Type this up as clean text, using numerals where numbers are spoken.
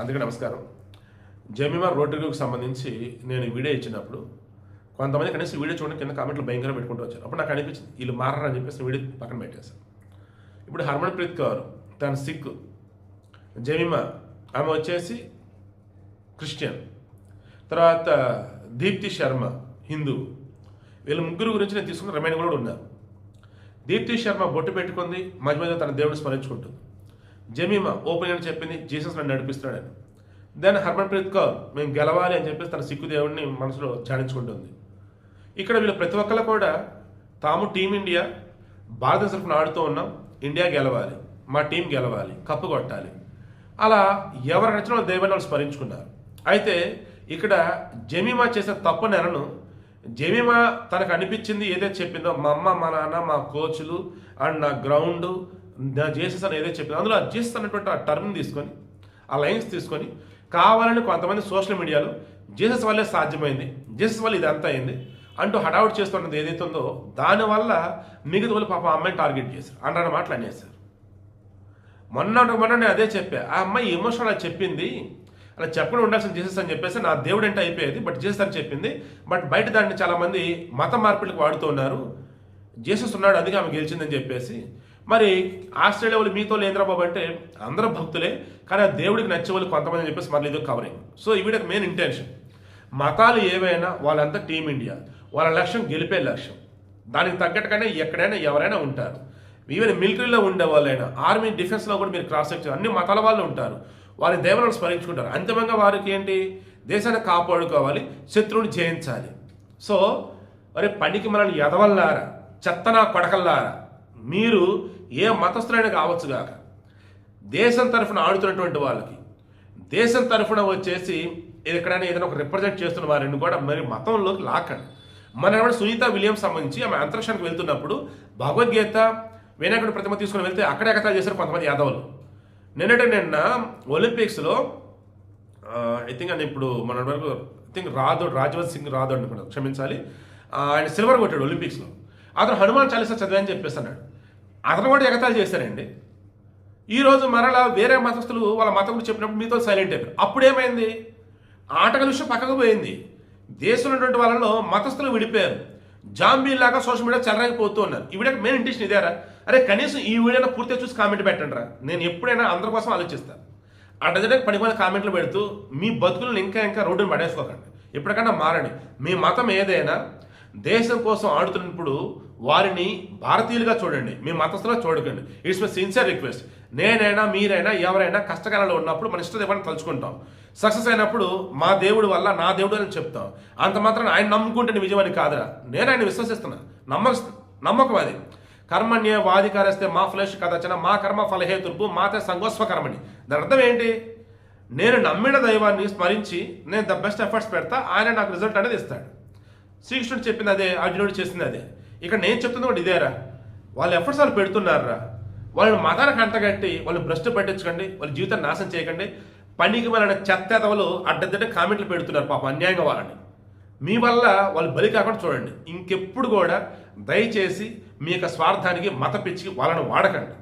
అందుకే నమస్కారం. జమీమా రోడ్డుకు సంబంధించి నేను వీడియో ఇచ్చినప్పుడు కొంతమంది కనీసం వీడియో చూడండి కింద కామెంట్లు భయంకరంగా పెట్టుకుంటూ వచ్చారు. అప్పుడు నాకు అనిపించింది వీళ్ళు మారని చెప్పేసి వీడియో పక్కన పెట్టేశాను. ఇప్పుడు హర్మన్ప్రీత్ కౌర్ తన సిక్, జమీమా ఆమె వచ్చేసి క్రిస్టియన్, తర్వాత దీప్తి శర్మ హిందూ. వీళ్ళ ముగ్గురు గురించి నేను తీసుకున్న రిమైండ్ కూడా ఉన్నారు. దీప్తి శర్మ బొట్టు పెట్టుకుంది, మధ్య మధ్య తన దేవుడిని స్మరించుకుంటుంది. జమీమా ఓపెన్ చెప్పింది జీసస్ నన్ను నడిపిస్తున్నాడని. దెన్ హర్మన్ప్రీత్ కౌర్ మేము గెలవాలి అని చెప్పేసి తన సిక్కు దేవుడిని మనసులో ధ్యానించుకుంటుంది. ఇక్కడ వీళ్ళు ప్రతి ఒక్కరు కూడా తాము టీమిండియా భారతదేశ తరఫున ఆడుతూ ఉన్నాం, ఇండియా గెలవాలి, మా టీం గెలవాలి, కప్పు కొట్టాలి, అలా ఎవరు నచ్చిన దేవుని వాళ్ళు స్మరించుకున్నారు. అయితే ఇక్కడ జమీమా చేసే తప్పు నెలను జమీమా తనకు అనిపించింది ఏదైతే చెప్పిందో, మా అమ్మ మా నాన్న మా కోచ్లు అండ్ నా గ్రౌండ్ నా జీసస్ అని ఏదైతే చెప్పిందో అందులో జీసస్ అన్నటువంటి ఆ టర్మ్ తీసుకొని ఆ లైన్స్ తీసుకొని కావాలని కొంతమంది సోషల్ మీడియాలో జీసస్ వల్లే సాధ్యమైంది, జీసస్ వల్ల ఇదంతా అయింది అంటూ హడావుట్ చేస్తున్నది ఏదైతే ఉందో దానివల్ల మిగతా వాళ్ళు పాప అమ్మాయిని టార్గెట్ చేశారు, అన్న మాటలు అనేసారు. మొన్న నేను అదే చెప్పా, ఆ అమ్మాయి ఎమోషనల్ అలా చెప్పింది, అలా చెప్పకుండా ఉండాల్సిన జీసస్ అని చెప్పేసి నా దేవుడు అంటే అయిపోయేది, బట్ జీసస్ అని చెప్పింది. బట్ బయట దాన్ని చాలామంది మత మార్పిడికి వాడుతూ ఉన్నారు, జీసస్ ఉన్నాడు అందుకే ఆమె గెలిచిందని చెప్పేసి. మరి ఆస్ట్రేలియా వాళ్ళు మీతో లేంద్రబాబు అంటే అందరూ భక్తులే, కానీ ఆ దేవుడికి నచ్చే వాళ్ళు కొంతమంది అని చెప్పేసి మళ్ళీ ఇదో కవరింగ్. సో ఈ వీడియోకి మెయిన్ ఇంటెన్షన్, మతాలు ఏవైనా వాళ్ళంతా టీమిండియా, వాళ్ళ లక్ష్యం గెలిపే లక్ష్యం. దానికి తగ్గట్టుగానే ఎక్కడైనా ఎవరైనా ఉంటారు. ఈవెన్ మిలిటరీలో ఉండే వాళ్ళైనా, ఆర్మీ డిఫెన్స్లో కూడా మీరు క్రాస్ సెక్షన్ అన్ని మతాల వాళ్ళు ఉంటారు, వారి దేవులను స్మరించుకుంటారు. అంతిమంగా వారికి ఏంటి, దేశాన్ని కాపాడుకోవాలి, శత్రువుని జయించాలి. సో మరి పనికి మనల్ని ఎదవల్లారా, చెత్తనా కొడకల్లారా, మీరు ఏ మతస్థులైనా కావచ్చు కాక దేశం తరఫున ఆడుతున్నటువంటి వాళ్ళకి, దేశం తరఫున వచ్చేసి ఎక్కడైనా ఏదైనా ఒక రిప్రజెంట్ చేస్తున్న వారిని కూడా మరి మతంలోకి లాకండి. మన సునీత విలియమ్స్ సంబంధించి ఆమె అంతరిక్షానికి వెళ్తున్నప్పుడు భగవద్గీత వినాయకుడి ప్రతిమ తీసుకుని వెళ్తే అక్కడే ఎగతాళి చేశారు కొంతమంది యాదవులు. నిన్న ఒలింపిక్స్లో ఐ థింక్ అని ఇప్పుడు మన వరకు రాజ్వర్ సింగ్ రాథోడ్ అనుకున్నాను, క్షమించాలి, ఆయన సిల్వర్ కొట్టాడు ఒలింపిక్స్లో. అతను హనుమాన్ చాలీసా చదివని చెప్పేసి అన్నాడు, అతను కూడా ఎగతాళి చేశారండి. ఈరోజు మరలా వేరే మతస్థులు వాళ్ళ మతం గురించి చెప్పినప్పుడు మీతో సైలెంట్ అయిపోయారు. అప్పుడు ఏమైంది, ఆటల విషయం పక్కకు పోయింది, దేశంలో ఉన్నటువంటి వాళ్ళలో మతస్థులు విడిపోయారు, జాంబీలాగా సోషల్ మీడియా చెలరైపోతూ ఉన్నారు. ఈ వీడియోకి మెయిన్ ఇంటెన్షన్ ఇదేరా, అరే కనీసం ఈ వీడియోని పూర్తిగా చూసి కామెంట్ పెట్టండి రా. నేను ఎప్పుడైనా అందరి కోసం ఆలోచిస్తాను. అడ్డజడే పడిపోయిన కామెంట్లు పెడుతూ మీ బతుకులను ఇంకా రోడ్డును పడేసుకోకండి. ఎప్పటికైనా మారండి. మీ మతం ఏదైనా దేశం కోసం ఆడుతున్నప్పుడు వారిని భారతీయులుగా చూడండి, మీ మతస్థులుగా చూడకండి. It's my sincere request. నేనైనా మీరైనా ఎవరైనా కష్టకాలంలో ఉన్నప్పుడు మన ఇష్ట దేవాన్ని తలుచుకుంటాం, సక్సెస్ అయినప్పుడు మా దేవుడి వల్ల నా దేవుడు అని చెప్తాం. అంత మాత్రం ఆయన నమ్ముకుంటే విజయం అని కాదురా. నేను ఆయన విశ్వసిస్తున్నా, నమ్మకం అది. కర్మణ్య వాధికారస్తే మా ఫ్లెష్ కదచన మా కర్మ ఫలహేతుర్పు మాతే సంగోస్వ కర్మని. దాని అర్థం ఏంటి, నేను నమ్మిన దైవాన్ని స్మరించి నేను ద బెస్ట్ ఎఫర్ట్స్ పెడతా, ఆయన నాకు రిజల్ట్ అనేది ఇస్తాడు. శ్రీకృష్ణుడు చెప్పింది అదే, అర్జునుడు చేసింది అదే. ఇక్కడ నేను చెప్తుంది కూడా ఇదేరా. వాళ్ళ ఎఫర్ట్స్ వాళ్ళు పెడుతున్నారా, వాళ్ళని మతానికి అంటగట్టి వాళ్ళు భ్రష్టు పట్టించకండి, వాళ్ళ జీవితాన్ని నాశనం చేయకండి. పనికి వాళ్ళని చెత్తెదవలు అడ్డదిడ్డ కామెంట్లు పెడుతున్నారు పాపం అన్యాయంగా వాళ్ళని. మీ వల్ల వాళ్ళు బలి కాకుండా చూడండి. ఇంకెప్పుడు కూడా దయచేసి మీ యొక్క స్వార్థానికి మత పిచ్చికి వాళ్ళని వాడకండి.